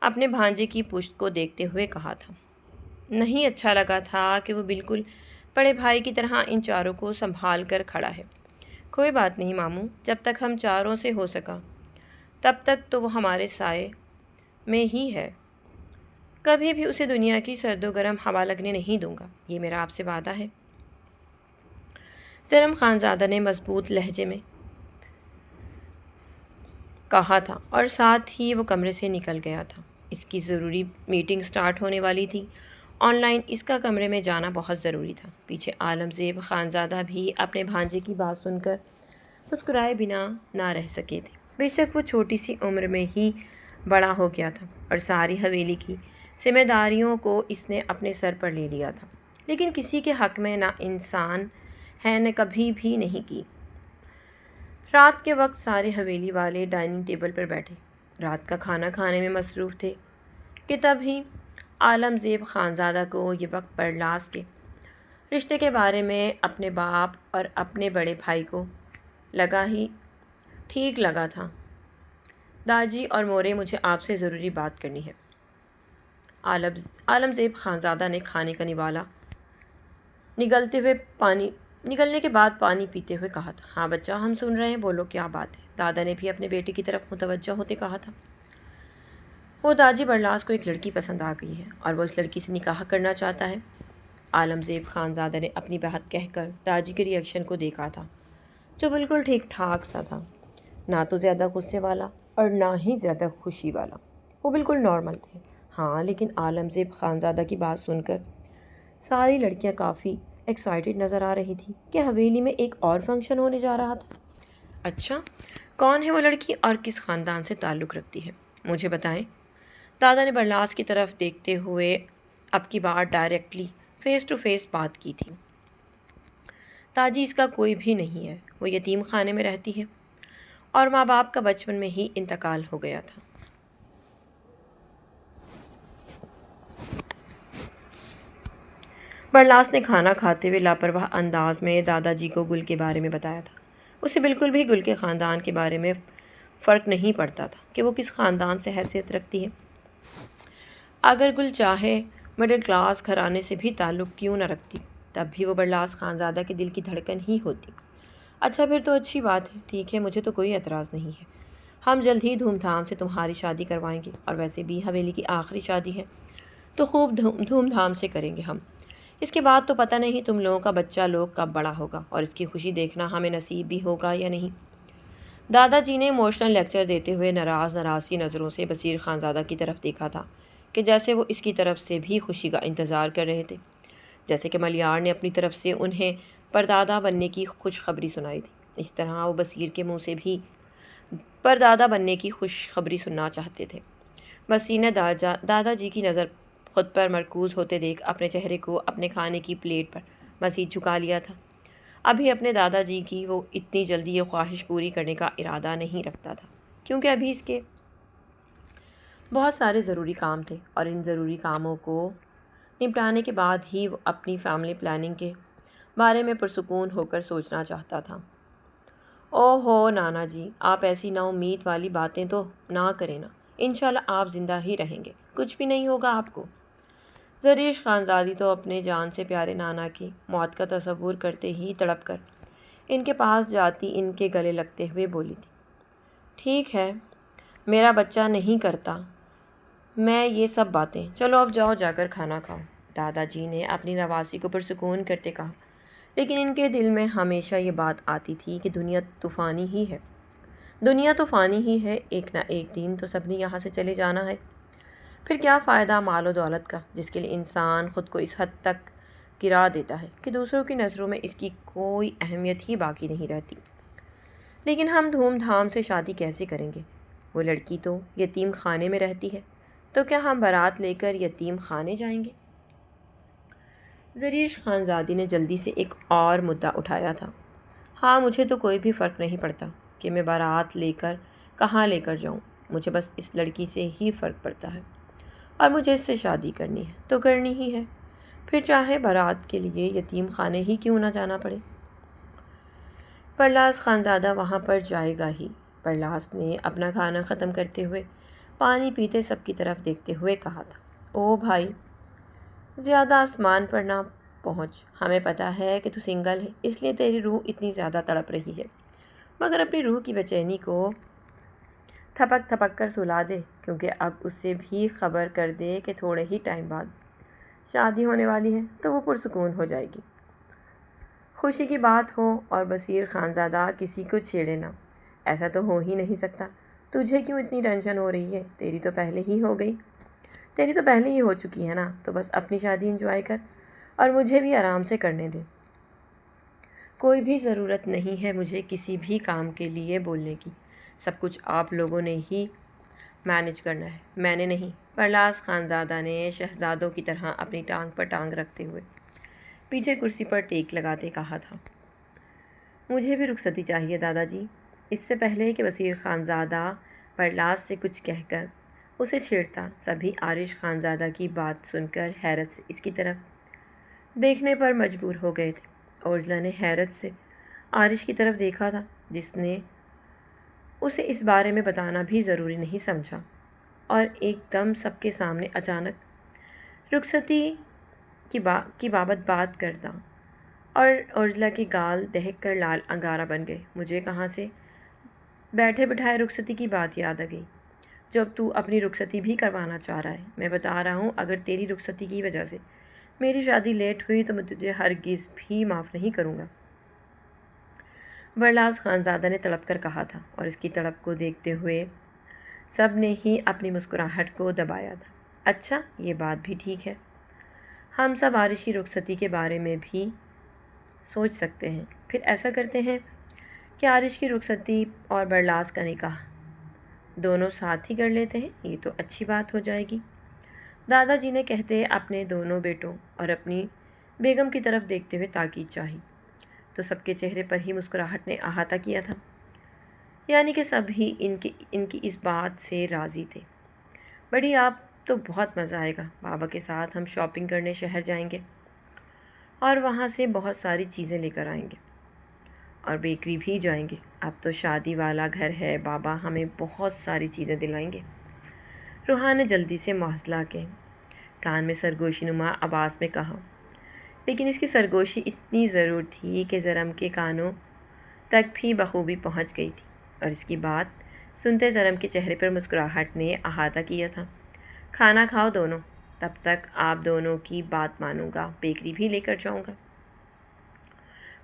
اپنے بھانجے کی پشت کو دیکھتے ہوئے کہا تھا۔ نہیں اچھا لگا تھا کہ وہ بالکل بڑے بھائی کی طرح ان چاروں کو سنبھال کر کھڑا ہے۔ کوئی بات نہیں ماموں، جب تک ہم چاروں سے ہو سکا تب تک تو وہ ہمارے سائے میں ہی ہے، کبھی بھی اسے دنیا کی سرد و گرم ہوا لگنے نہیں دوں گا، یہ میرا آپ سے وعدہ ہے۔ زرم خانزادہ نے مضبوط لہجے میں کہا تھا، اور ساتھ ہی وہ کمرے سے نکل گیا تھا۔ اس کی ضروری میٹنگ سٹارٹ ہونے والی تھی، آن لائن اس کا کمرے میں جانا بہت ضروری تھا۔ پیچھے عالمزیب خانزادہ بھی اپنے بھانجے کی بات سن کر مسکرائے بنا نہ رہ سکے تھے۔ بے شک وہ چھوٹی سی عمر میں ہی بڑا ہو گیا تھا اور ساری حویلی کی ذمہ داریوں کو اس نے اپنے سر پر لے لیا تھا، لیکن کسی کے حق میں نہ انسان ہے نے کبھی بھی نہیں کی۔ رات کے وقت سارے حویلی والے ڈائننگ ٹیبل پر بیٹھے رات کا کھانا کھانے میں مصروف تھے کہ تبھی عالمزیب خانزادہ کو یہ وقت برلاس کے رشتے کے بارے میں اپنے باپ اور اپنے بڑے بھائی کو ٹھیک لگا تھا۔ داجی اور مورے، مجھے آپ سے ضروری بات کرنی ہے۔ عالمزیب خانزادہ نے کھانے کا نوالا نگلنے کے بعد پانی پیتے ہوئے کہا تھا۔ ہاں بچہ، ہم سن رہے ہیں، بولو کیا بات ہے؟ دادا نے بھی اپنے بیٹے کی طرف متوجہ ہوتے کہا تھا۔ وہ داجی برلاس کو ایک لڑکی پسند آ گئی ہے اور وہ اس لڑکی سے نکاح کرنا چاہتا ہے۔ عالمزیب خانزادہ نے اپنی بات کہہ کر تاجی کے ری ایکشن کو دیکھا تھا، جو بالکل ٹھیک ٹھاک سا تھا، نہ تو زیادہ غصے والا اور نہ ہی زیادہ خوشی والا۔ وہ بالکل نارمل تھے۔ ہاں، لیکن عالمزیب خانزادہ کی بات سن کر ساری لڑکیاں کافی ایکسائٹڈ نظر آ رہی تھیں کہ حویلی میں ایک اور فنکشن ہونے جا رہا تھا۔ اچھا، کون ہے وہ لڑکی اور کس خاندان سے تعلق رکھتی ہے؟ مجھے بتائیں۔ دادا نے برلاس کی طرف دیکھتے ہوئے اب کی بار ڈائریکٹلی فیس ٹو فیس بات کی تھی۔ تاجی اس کا کوئی بھی نہیں ہے، وہ یتیم خانے میں رہتی ہے اور ماں باپ کا بچپن میں ہی انتقال ہو گیا تھا۔ برلاس نے کھانا کھاتے ہوئے لاپرواہ انداز میں دادا جی کو گل کے بارے میں بتایا تھا۔ اسے بالکل بھی گل کے خاندان کے بارے میں فرق نہیں پڑتا تھا کہ وہ کس خاندان سے حیثیت رکھتی ہے۔ اگر گل چاہے مڈل کلاس گھرانے سے بھی تعلق کیوں نہ رکھتی، تب بھی وہ برلاس خانزادہ کے دل کی دھڑکن ہی ہوتی۔ اچھا، پھر تو اچھی بات ہے، ٹھیک ہے، مجھے تو کوئی اعتراض نہیں ہے۔ ہم جلد ہی دھوم دھام سے تمہاری شادی کروائیں گے، اور ویسے بھی حویلی کی آخری شادی ہے تو خوب دھوم دھام سے کریں گے ہم۔ اس کے بعد تو پتہ نہیں تم لوگوں کا بچہ لوگ کب بڑا ہوگا اور اس کی خوشی دیکھنا ہمیں نصیب بھی ہوگا یا نہیں۔ دادا جی نے ایموشنل لیکچر دیتے ہوئے ناراض سی نظروں سے بصیر خانزادہ کی طرف دیکھا تھا کہ جیسے وہ اس کی طرف سے بھی خوشی کا انتظار کر رہے تھے، جیسے کہ ملیار نے اپنی طرف سے انہیں پردادا بننے کی خوشخبری سنائی تھی، اسی طرح وہ بصیر کے منہ سے بھی پردادا بننے کی خوشخبری سننا چاہتے تھے۔ بصیر نے دادا جی کی نظر خود پر مرکوز ہوتے دیکھ اپنے چہرے کو اپنے کھانے کی پلیٹ پر مزید جھکا لیا تھا۔ ابھی اپنے دادا جی کی وہ اتنی جلدی یہ خواہش پوری کرنے کا ارادہ نہیں رکھتا تھا، کیونکہ ابھی اس کے بہت سارے ضروری کام تھے اور ان ضروری کاموں کو نپٹانے کے بعد ہی وہ اپنی فیملی پلاننگ کے بارے میں پرسکون ہو کر سوچنا چاہتا تھا۔ اوہ ہو نانا جی، آپ ایسی نا امید والی باتیں تو نہ کریں نا، انشاءاللہ آپ زندہ ہی رہیں گے، کچھ بھی نہیں ہوگا آپ کو۔ زریش خانزادی تو اپنے جان سے پیارے نانا کی موت کا تصور کرتے ہی تڑپ کر ان کے پاس جاتی ان کے گلے لگتے ہوئے بولی تھی، ٹھیک ہے، میرا بچہ نہیں کرتا میں یہ سب باتیں، چلو اب جاؤ جا کر کھانا کھاؤ۔ دادا جی نے اپنی نواسی کو پرسکون کرتے کہا، لیکن ان کے دل میں ہمیشہ یہ بات آتی تھی کہ دنیا تو فانی ہی ہے، ایک نہ ایک دن تو سب نے یہاں سے چلے جانا ہے۔ پھر کیا فائدہ مال و دولت کا، جس کے لیے انسان خود کو اس حد تک گرا دیتا ہے کہ دوسروں کی نظروں میں اس کی کوئی اہمیت ہی باقی نہیں رہتی۔ لیکن ہم دھوم دھام سے شادی کیسے کریں گے؟ وہ لڑکی تو یتیم خانے میں رہتی ہے، تو کیا ہم بارات لے کر یتیم خانے جائیں گے؟ زریش خانزادی نے جلدی سے ایک اور مدعا اٹھایا تھا۔ ہاں، مجھے تو کوئی بھی فرق نہیں پڑتا کہ میں بارات لے کر کہاں لے کر جاؤں، مجھے بس اس لڑکی سے ہی فرق پڑتا ہے اور مجھے اس سے شادی کرنی ہے تو کرنی ہی ہے، پھر چاہے بارات کے لیے یتیم خانے ہی کیوں نہ جانا پڑے۔ برلاس خانزادہ وہاں پر جائے گا ہی، برلاس نے اپنا کھانا ختم کرتے ہوئے پانی پیتے سب کی طرف دیکھتے ہوئے کہا تھا۔ او بھائی، زیادہ آسمان پر نہ پہنچ، ہمیں پتہ ہے کہ تو سنگل ہے، اس لیے تیری روح اتنی زیادہ تڑپ رہی ہے، مگر اپنی روح کی بے چینی کو تھپک تھپک کر سلا دے، کیونکہ اب اس سے بھی خبر کر دے کہ تھوڑے ہی ٹائم بعد شادی ہونے والی ہے تو وہ پرسکون ہو جائے گی۔ خوشی کی بات ہو اور بصیر خانزادہ کسی کو چھیڑے نہ، ایسا تو ہو ہی نہیں سکتا۔ تجھے کیوں اتنی ٹینشن ہو رہی ہے؟ تیری تو پہلے ہی ہو چکی ہے نا، تو بس اپنی شادی انجوائے کر اور مجھے بھی آرام سے کرنے دے۔ کوئی بھی ضرورت نہیں ہے مجھے کسی بھی کام کے لیے بولنے کی، سب کچھ آپ لوگوں نے ہی مینیج کرنا ہے، میں نے نہیں۔ برلاس خانزادہ نے شہزادوں کی طرح اپنی ٹانگ پر ٹانگ رکھتے ہوئے پیچھے کرسی پر ٹیک لگاتے کہا تھا۔ مجھے بھی رخصتی چاہیے دادا جی۔ اس سے پہلے کہ بصیر خانزادہ برلاس سے کچھ کہہ کر اسے چھیڑتا، سبھی عارش خانزادہ کی بات سن کر حیرت سے اس کی طرف دیکھنے پر مجبور ہو گئے تھے۔ اورجلا نے حیرت سے عارش کی طرف دیکھا تھا، جس نے اسے اس بارے میں بتانا بھی ضروری نہیں سمجھا، اور ایک دم سب کے سامنے اچانک رخصتی کی بابت بات کرتا، اور اورجلا کے گال دہک کر لال انگارہ بن گئے۔ مجھے کہاں سے بیٹھے بٹھائے رخصتی کی بات یاد آ گئی، جب تو اپنی رخصتی بھی کروانا چاہ رہا ہے۔ میں بتا رہا ہوں، اگر تیری رخصتی کی وجہ سے میری شادی لیٹ ہوئی تو میں تجھے ہرگز بھی معاف نہیں کروں گا، برلاس خانزادہ نے تڑپ کر کہا تھا، اور اس کی تڑپ کو دیکھتے ہوئے سب نے ہی اپنی مسکراہٹ کو دبایا تھا۔ اچھا، یہ بات بھی ٹھیک ہے، ہم سب عارش کی رخصتی کے بارے میں بھی سوچ سکتے ہیں۔ پھر ایسا کرتے ہیں کہ عارش کی رخصتی اور برلاس کا نکاح دونوں ساتھ ہی کر لیتے ہیں، یہ تو اچھی بات ہو جائے گی۔ دادا جی نے کہتے اپنے دونوں بیٹوں اور اپنی بیگم کی طرف دیکھتے ہوئے تاکید چاہی، تو سب کے چہرے پر ہی مسکراہٹ نے احاطہ کیا تھا، یعنی کہ سب ہی ان کی اس بات سے راضی تھے۔ بڑی آپ تو بہت مزہ آئے گا، بابا کے ساتھ ہم شاپنگ کرنے شہر جائیں گے اور وہاں سے بہت ساری چیزیں لے کر آئیں گے، اور بیکری بھی جائیں گے۔ اب تو شادی والا گھر ہے، بابا ہمیں بہت ساری چیزیں دلائیں گے۔ روحان نے جلدی سے معزلہ کے کان میں سرگوشی نما آواز میں کہا، لیکن اس کی سرگوشی اتنی ضرور تھی کہ زرم کے کانوں تک بھی بخوبی پہنچ گئی تھی، اور اس کی بات سنتے زرم کے چہرے پر مسکراہٹ نے احاطہ کیا تھا۔ کھانا کھاؤ دونوں، تب تک آپ دونوں کی بات مانوں گا، بیکری بھی لے کر جاؤں گا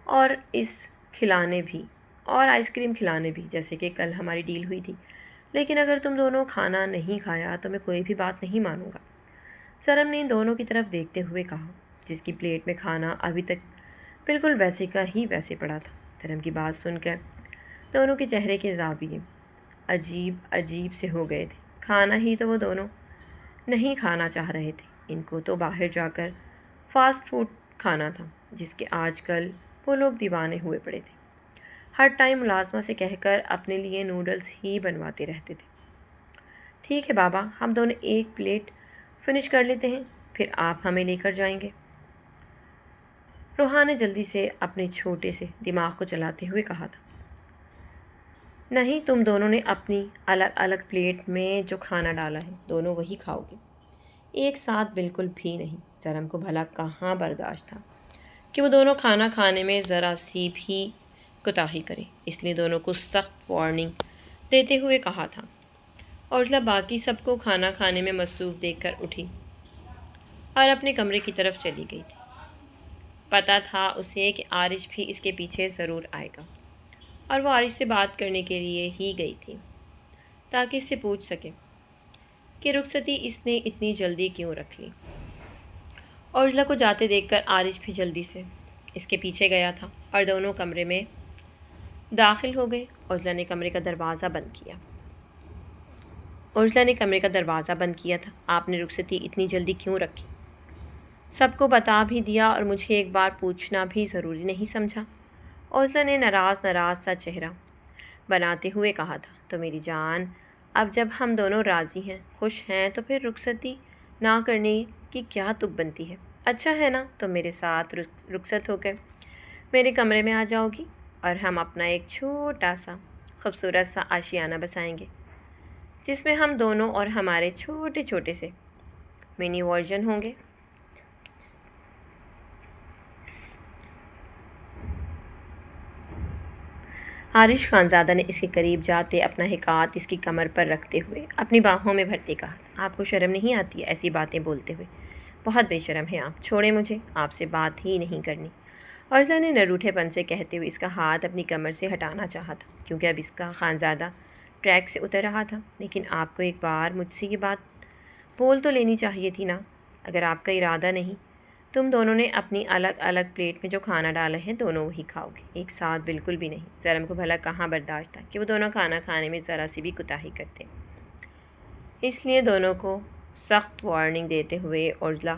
اور آئس کریم کھلانے بھی، جیسے کہ کل ہماری ڈیل ہوئی تھی۔ لیکن اگر تم دونوں کھانا نہیں کھایا تو میں کوئی بھی بات نہیں مانوں گا، زرم نے ان دونوں کی طرف دیکھتے ہوئے کہا، جس کی پلیٹ میں کھانا ابھی تک بالکل ویسے کا ہی ویسے پڑا تھا۔ زرم کی بات سن کر دونوں کے چہرے کے زاویے عجیب سے ہو گئے تھے۔ کھانا ہی تو وہ دونوں نہیں کھانا چاہ رہے تھے، ان کو تو باہر جا کر فاسٹ فوڈ کھانا تھا، جس کے آج کل وہ لوگ دیوانے ہوئے پڑے تھے۔ ہر ٹائم ملازمہ سے کہہ کر اپنے لیے نوڈلز ہی بنواتے رہتے تھے۔ ٹھیک ہے بابا، ہم دونوں ایک پلیٹ فنش کر لیتے ہیں، پھر آپ ہمیں لے کر جائیں گے، روحان نے جلدی سے اپنے چھوٹے سے دماغ کو چلاتے ہوئے کہا تھا۔ نہیں، تم دونوں نے اپنی الگ الگ پلیٹ میں جو کھانا ڈالا ہے دونوں وہی کھاؤ گے، ایک ساتھ بالکل بھی نہیں۔ زرم کو بھلا کہاں برداشت تھا کہ وہ دونوں کھانا کھانے میں ذرا سی بھی کوتاہی کریں، اس لیے دونوں کو سخت وارننگ دیتے ہوئے کہا تھا۔ اورزلا باقی سب کو کھانا کھانے میں مصروف دیکھ کر اٹھی اور اپنے کمرے کی طرف چلی گئی تھی۔ پتہ تھا اسے کہ عارش بھی اس کے پیچھے ضرور آئے گا، اور وہ عارش سے بات کرنے کے لیے ہی گئی تھی تاکہ اس سے پوچھ سکے کہ رخصتی اس نے اتنی جلدی کیوں رکھ لی۔ اورزلا کو جاتے دیکھ کر عارش بھی جلدی سے اس کے پیچھے گیا تھا اور دونوں کمرے میں داخل ہو گئے۔ اورزلا نے کمرے کا دروازہ بند کیا تھا۔ آپ نے رخصتی اتنی جلدی کیوں رکھی؟ سب کو بتا بھی دیا اور مجھے ایک بار پوچھنا بھی ضروری نہیں سمجھا؟ اورزلا نے ناراض سا چہرہ بناتے ہوئے کہا تھا۔ تو میری جان، اب جب ہم دونوں راضی ہیں، خوش ہیں، تو پھر رخصتی نہ کرنے کی کیا تک بنتی ہے؟ اچھا ہے نا، تم میرے ساتھ رخصت ہو کر میرے کمرے میں آ جاؤ گی اور ہم اپنا ایک چھوٹا سا خوبصورت سا آشیانہ بسائیں گے، جس میں ہم دونوں اور ہمارے چھوٹے چھوٹے سے منی ورژن ہوں گے۔ عارش خانزادہ نے اس کے قریب جاتے اپنا ایک ہاتھ اس کی کمر پر رکھتے ہوئے اپنی باہوں میں بھرتے کہا، آپ کو شرم نہیں آتی ہے ایسی باتیں بولتے ہوئے؟ بہت بے شرم ہیں آپ، چھوڑیں مجھے، آپ سے بات ہی نہیں کرنی۔ اورزلا نے نروٹھے پن سے کہتے ہوئے اس کا ہاتھ اپنی کمر سے ہٹانا چاہا تھا، کیونکہ اب اس کا خانزادہ ٹریک سے اتر رہا تھا۔ لیکن آپ کو ایک بار مجھ سے یہ بات بول تو لینی چاہیے تھی نا، اگر آپ کا ارادہ نہیں، تم دونوں نے اپنی الگ الگ پلیٹ میں جو کھانا ڈالا ہے دونوں وہی کھاؤ گے، ایک ساتھ بالکل بھی نہیں۔ زرم کو بھلا کہاں برداشت تھا کہ وہ دونوں کھانا کھانے میں ذرا سی بھی کوتاہی کرتے، اس لیے دونوں کو سخت وارننگ دیتے ہوئے اورزلا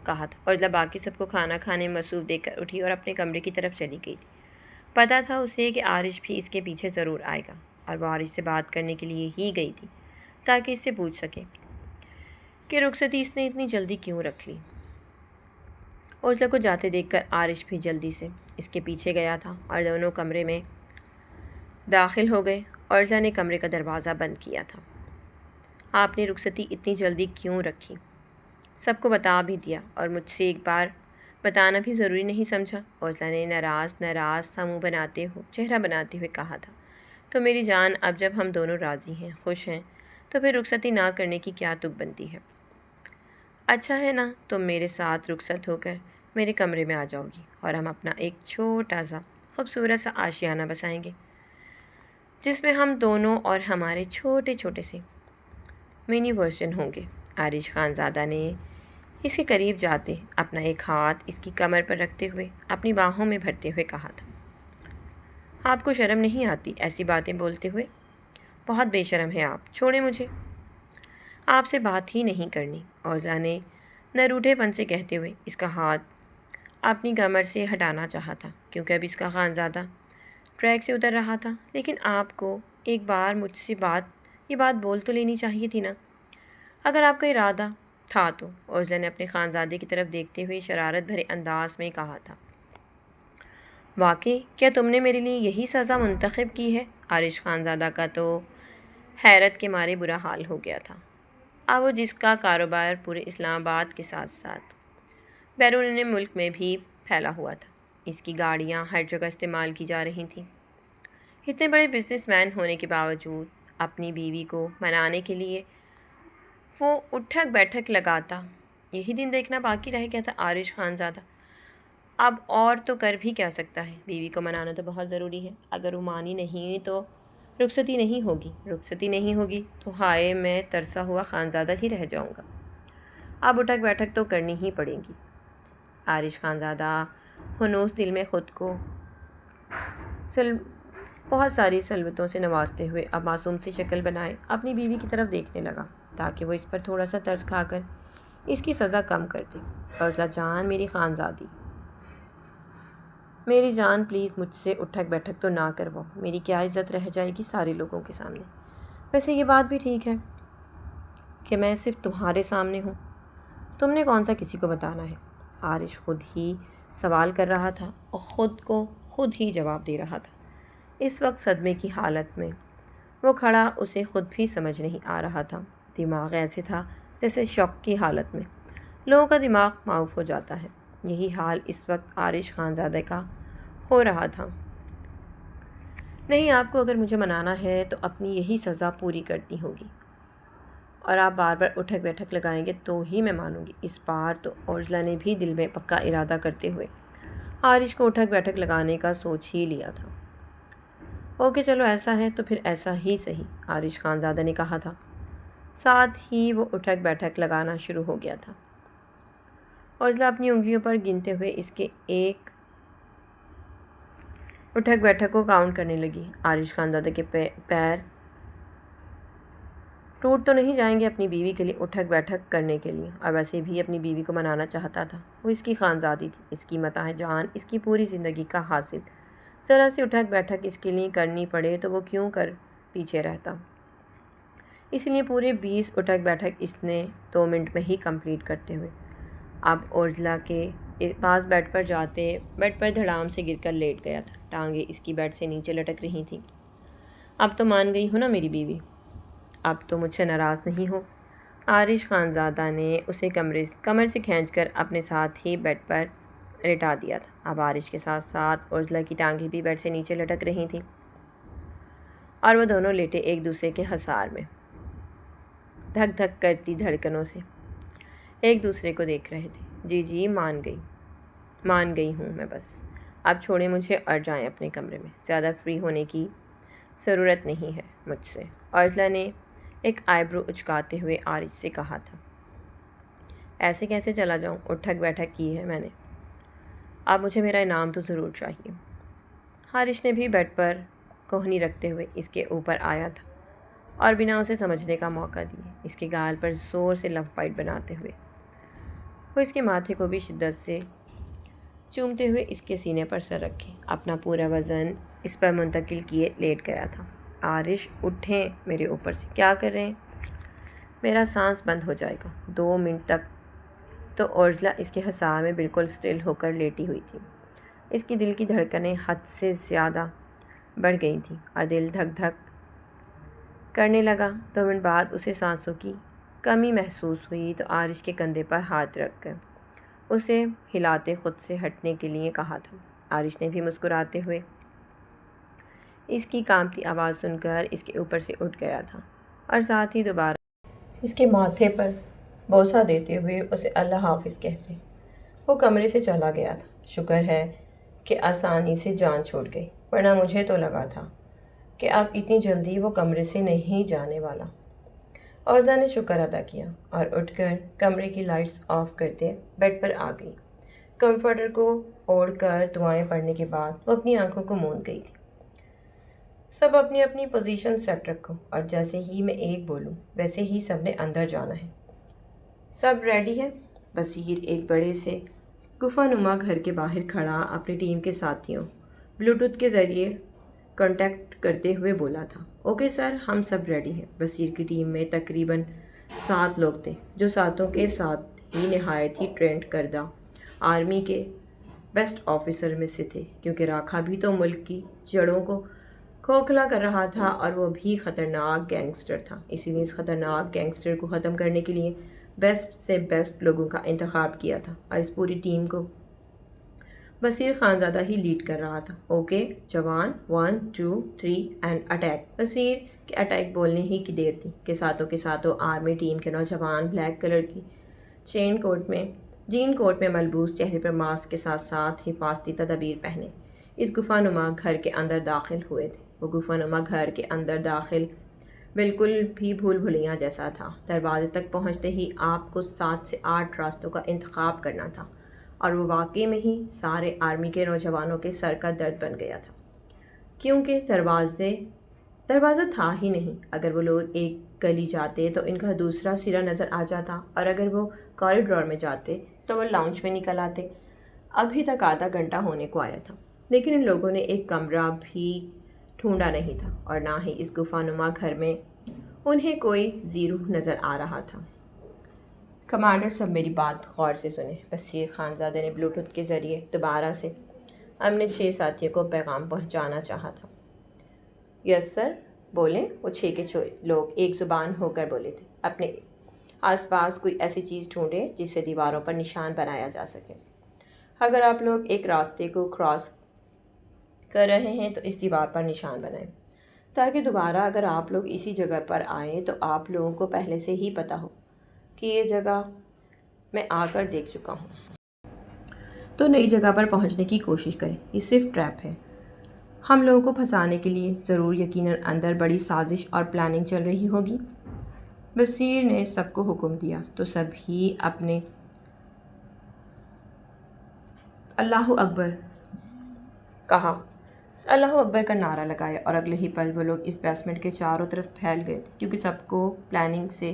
کہا تھا۔ اورزلا باقی سب کو کھانا کھانے میں مصروف دیکھ کر اٹھی اور اپنے کمرے کی طرف چلی گئی تھی۔ پتہ تھا اسے کہ عارش بھی اس کے پیچھے ضرور آئے گا، اور وہ عارش سے بات کرنے کے لیے ہی گئی تھی تاکہ اس سے پوچھ سکے کہ رخصتی اس نے اتنی جلدی کیوں رکھ لی۔ اورزلا کو جاتے دیکھ کر عارش بھی جلدی سے اس کے پیچھے گیا تھا اور دونوں کمرے میں داخل ہو گئے۔ اورزلا نے کمرے کا دروازہ بند کیا تھا۔ آپ نے رخصتی اتنی جلدی کیوں رکھی؟ سب کو بتا بھی دیا اور مجھ سے ایک بار بتانا بھی ضروری نہیں سمجھا؟ اورزلا نے ناراض سا چہرہ بناتے ہوئے کہا تھا۔ تو میری جان، اب جب ہم دونوں راضی ہیں، خوش ہیں، تو پھر رخصتی نہ کرنے کی کیا تک بنتی ہے؟ اچھا ہے نا تم میرے ساتھ رخصت ہو کر میرے کمرے میں آ جاؤ گی اور ہم اپنا ایک چھوٹا سا خوبصورت سا آشیانہ بسائیں گے جس میں ہم دونوں اور ہمارے چھوٹے چھوٹے سے منی ورژن ہوں گے۔ عارش خان زادہ نے اس کے قریب جاتے اپنا ایک ہاتھ اس کی کمر پر رکھتے ہوئے اپنی باہوں میں بھرتے ہوئے کہا تھا، آپ کو شرم نہیں آتی ایسی باتیں بولتے ہوئے؟ بہت بے شرم ہے آپ، چھوڑیں مجھے، آپ سے بات ہی نہیں کرنی۔ اوزلا نے نروٹھے پن سے کہتے ہوئے اس کا ہاتھ اپنی کمر سے ہٹانا چاہا تھا کیونکہ اب اس کا خانزادہ ٹریک سے اتر رہا تھا، لیکن آپ کو ایک بار مجھ سے یہ بات بول تو لینی چاہیے تھی نا، اگر آپ کا ارادہ تھا تو۔ اوزلا نے اپنے خانزادے کی طرف دیکھتے ہوئے شرارت بھرے انداز میں کہا تھا، واقعی کیا تم نے میرے لیے یہی سزا منتخب کی ہے؟ عارش خانزادہ کا تو حیرت کے مارے برا حال ہو گیا تھا۔ اب وہ جس کا کاروبار پورے اسلام آباد کے ساتھ ساتھ بیرون ملک میں بھی پھیلا ہوا تھا، اس کی گاڑیاں ہر جگہ استعمال کی جا رہی تھیں، اتنے بڑے بزنس مین ہونے کے باوجود اپنی بیوی کو منانے کے لیے وہ اٹھک بیٹھک لگاتا۔ یہی دن دیکھنا باقی رہ گیا تھا عارش خانزادہ اب اور تو کر بھی کیا سکتا ہے؟ بیوی کو منانا تو بہت ضروری ہے، اگر وہ مانی نہیں تو رخصتی نہیں ہوگی تو ہائے میں ترسا ہوا خانزادہ ہی رہ جاؤں گا۔ اب اٹھک بیٹھک تو کرنی ہی پڑے گی۔ عارش خانزادہ ہنوس دل میں خود کو بہت ساری سلوتوں سے نوازتے ہوئے اب معصوم سی شکل بنائے اپنی بیوی کی طرف دیکھنے لگا تاکہ وہ اس پر تھوڑا سا ترس کھا کر اس کی سزا کم کر دے۔ اوزلا جان، میری خانزادی، میری جان، پلیز مجھ سے اٹھک بیٹھک تو نہ کرواؤ، میری کیا عزت رہ جائے گی سارے لوگوں کے سامنے۔ ویسے یہ بات بھی ٹھیک ہے کہ میں صرف تمہارے سامنے ہوں، تم نے کون سا کسی کو بتانا ہے؟ عارش خود ہی سوال کر رہا تھا اور خود کو خود ہی جواب دے رہا تھا۔ اس وقت صدمے کی حالت میں وہ کھڑا اسے خود بھی سمجھ نہیں آ رہا تھا۔ دماغ ایسے تھا جیسے شوق کی حالت میں لوگوں کا دماغ معاف ہو جاتا ہے، یہی حال اس وقت عارش خانزادہ کا ہو رہا تھا۔ نہیں، آپ کو اگر مجھے منانا ہے تو اپنی یہی سزا پوری کرنی ہوگی، اور آپ بار بار اٹھک بیٹھک لگائیں گے تو ہی میں مانوں گی۔ اس بار تو اوزلا نے بھی دل میں پکا ارادہ کرتے ہوئے عارش کو اٹھک بیٹھک لگانے کا سوچ ہی لیا تھا۔ اوکے چلو ایسا ہے تو پھر ایسا ہی صحیح، عارش خانزادہ نے کہا تھا۔ ساتھ ہی وہ اٹھک بیٹھک لگانا شروع ہو گیا تھا۔ اوزلا اپنی انگلیوں پر گنتے ہوئے اس کے ایک اٹھک بیٹھک کو کاؤنٹ کرنے لگی۔ عارش خانزادہ کے پیر ٹوٹ تو نہیں جائیں گے اپنی بیوی کے لیے اٹھک بیٹھک کرنے کے لیے، اور ویسے بھی اپنی بیوی کو منانا چاہتا تھا، وہ اس کی خانزادی تھی، اس کی متاع جان، اس کی پوری زندگی کا حاصل۔ ذرا سی اٹھک بیٹھک اس کے لیے کرنی پڑے تو وہ کیوں کر پیچھے رہتا؟ اس لیے پورے 20 اٹھک بیٹھک اس نے 2 منٹ میں ہی کمپلیٹ کرتے ہوئے اب اوزلا کے پاس بیڈ پر جاتے بیڈ پر دھڑام سے گر کر لیٹ گیا تھا، ٹانگیں اس کی بیڈ سے نیچے لٹک رہی تھیں۔ اب تو مان گئی ہو نا میری بیوی، اب تو مجھ سے ناراض نہیں ہو؟ عارش خانزادہ نے اسے کمر سے کھینچ کر اپنے ساتھ ہی بیڈ پر لٹا دیا تھا۔ اب عارش کے ساتھ ساتھ اوزلا کی ٹانگیں بھی بیڈ سے نیچے لٹک رہی تھیں اور وہ دونوں لیٹے ایک دوسرے کے حصار میں دھک دھک کرتی دھڑکنوں سے ایک دوسرے کو دیکھ رہے تھے۔ جی مان گئی ہوں میں، بس اب چھوڑیں مجھے اور جائیں اپنے کمرے میں، زیادہ فری ہونے کی ضرورت نہیں ہے مجھ سے۔ اوزلا نے ایک آئی برو اچکاتے ہوئے عارش سے کہا تھا۔ ایسے کیسے چلا جاؤں؟ اٹھک بیٹھک کی ہے میں نے، اب مجھے میرا انعام تو ضرور چاہیے۔ عارش نے بھی بیڈ پر کوہنی رکھتے ہوئے اس کے اوپر آیا تھا اور بنا اسے سمجھنے کا موقع دیے اس کے گال پر زور سے لو بائٹ بناتے ہوئے وہ اس کے ماتھے کو بھی شدت سے چومتے ہوئے اس کے سینے پر سر رکھے اپنا پورا وزن اس پر منتقل کیے لیٹ گیا تھا۔ عارش، اٹھیں میرے اوپر سے، کیا کر رہے ہیں؟ میرا سانس بند ہو جائے گا۔ 2 منٹ تک تو اوزلا اس کے حصار میں بالکل سٹل ہو کر لیٹی ہوئی تھی۔ اس کی دل کی دھڑکنیں حد سے زیادہ بڑھ گئی تھیں اور دل دھک دھک کرنے لگا۔ 2 منٹ بعد اسے سانسوں کی کمی محسوس ہوئی تو عارش کے کندھے پر ہاتھ رکھ کر اسے ہلاتے خود سے ہٹنے کے لیے کہا تھا۔ عارش نے بھی مسکراتے ہوئے اس کی کانپتی آواز سن کر اس کے اوپر سے اٹھ گیا تھا اور ساتھ ہی دوبارہ اس کے ماتھے پر بوسہ دیتے ہوئے اسے اللہ حافظ کہتے وہ کمرے سے چلا گیا تھا۔ شکر ہے کہ آسانی سے جان چھوٹ گئی، ورنہ مجھے تو لگا تھا کہ اب اتنی جلدی وہ کمرے سے نہیں جانے والا۔ اوزا نے شکر ادا کیا اور اٹھ کر کمرے کی لائٹس آف کرتے بیڈ پر آ گئی۔ کمفرٹر کو اوڑھ کر دعائیں پڑھنے کے بعد وہ اپنی آنکھوں کو موند گئی تھی۔ سب اپنی اپنی پوزیشن سیٹ رکھو اور جیسے ہی میں ایک بولوں ویسے ہی سب نے اندر جانا ہے۔ سب ریڈی ہے؟ بصیر ایک بڑے سے گفا نما گھر کے باہر کھڑا اپنی ٹیم کے ساتھیوں بلوٹوتھ کے ذریعے کانٹیکٹ کرتے ہوئے بولا تھا۔ اوکے سر، ہم سب ریڈی ہیں۔ بصیر کی ٹیم میں تقریباً 7 لوگ تھے، جو ساتوں کے ساتھ ہی نہایت ہی ٹرینڈ کردہ آرمی کے بیسٹ آفیسر میں سے تھے، کیونکہ راکھا بھی تو ملک کی جڑوں کو کھوکھلا کر رہا تھا اور وہ بھی خطرناک گینگسٹر تھا۔ اسی لیے اس خطرناک گینگسٹر کو ختم کرنے کے لیے بیسٹ سے بیسٹ لوگوں کا انتخاب کیا تھا اور اس پوری ٹیم کو بصیر خانزادہ ہی لیڈ کر رہا تھا۔ اوکے جوان، 1 2 3 اینڈ اٹیک۔ بصیر کے اٹیک بولنے ہی کی دیر تھی کہ ساتوں آرمی ٹیم کے نوجوان بلیک کلر کی جین کوٹ میں ملبوس، چہرے پر ماسک کے ساتھ ساتھ حفاظتی تدابیر پہنے اس گفا نما گھر کے اندر داخل ہوئے تھے۔ وہ گفا نما گھر کے اندر داخل بالکل بھی بھول بھلیاں جیسا تھا۔ دروازے تک پہنچتے ہی آپ کو 7 سے 8 راستوں کا انتخاب کرنا تھا اور وہ واقعی میں ہی سارے آرمی کے نوجوانوں کے سر کا درد بن گیا تھا، کیونکہ دروازہ تھا ہی نہیں۔ اگر وہ لوگ ایک گلی جاتے تو ان کا دوسرا سرا نظر آ جاتا اور اگر وہ کوریڈور میں جاتے تو وہ لاؤنج میں نکل آتے۔ ابھی تک آدھا گھنٹہ ہونے کو آیا تھا، لیکن ان لوگوں نے ایک کمرہ بھی ڈھونڈا نہیں تھا اور نہ ہی اس گفا نما گھر میں انہیں کوئی زیرو نظر آ رہا تھا۔ کمانڈر، سب میری بات غور سے سنیں۔ بصیر خانزادہ نے بلوٹوتھ کے ذریعے دوبارہ سے اپنے 6 ساتھیوں کو پیغام پہنچانا چاہا تھا۔ یس سر، بولیں۔ وہ 6 کے لوگ ایک زبان ہو کر بولے تھے۔ اپنے آس پاس کوئی ایسی چیز ڈھونڈیں جس سے دیواروں پر نشان بنایا جا سکے۔ اگر آپ لوگ ایک راستے کو کراس کر رہے ہیں تو اس دیوار پر نشان بنائیں، تاکہ دوبارہ اگر آپ لوگ اسی جگہ پر آئیں تو آپ لوگوں کو پہلے سے ہی پتہ ہو کہ یہ جگہ میں آ کر دیکھ چکا ہوں۔ تو نئی جگہ پر پہنچنے کی کوشش کریں، یہ صرف ٹریپ ہے۔ ہم لوگوں کو پھنسانے کے لیے ضرور یقیناً اندر بڑی سازش اور پلاننگ چل رہی ہوگی۔ بصیر نے سب کو حکم دیا تو سب ہی اپنے اللہ اکبر کہا، اللہ اکبر کا نعرہ لگایا اور اگلے ہی پل وہ لوگ اس بیسمنٹ کے چاروں طرف پھیل گئے تھے، کیونکہ سب کو پلاننگ سے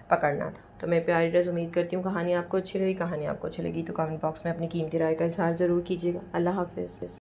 پکڑنا تھا۔ تو میں پیاری رز امید کرتی ہوں کہانی آپ کو اچھی لگی۔ کہانی آپ کو اچھی لگی تو کامنٹ باکس میں اپنی قیمتی رائے کا اظہار ضرور کیجیے گا۔ اللہ حافظ۔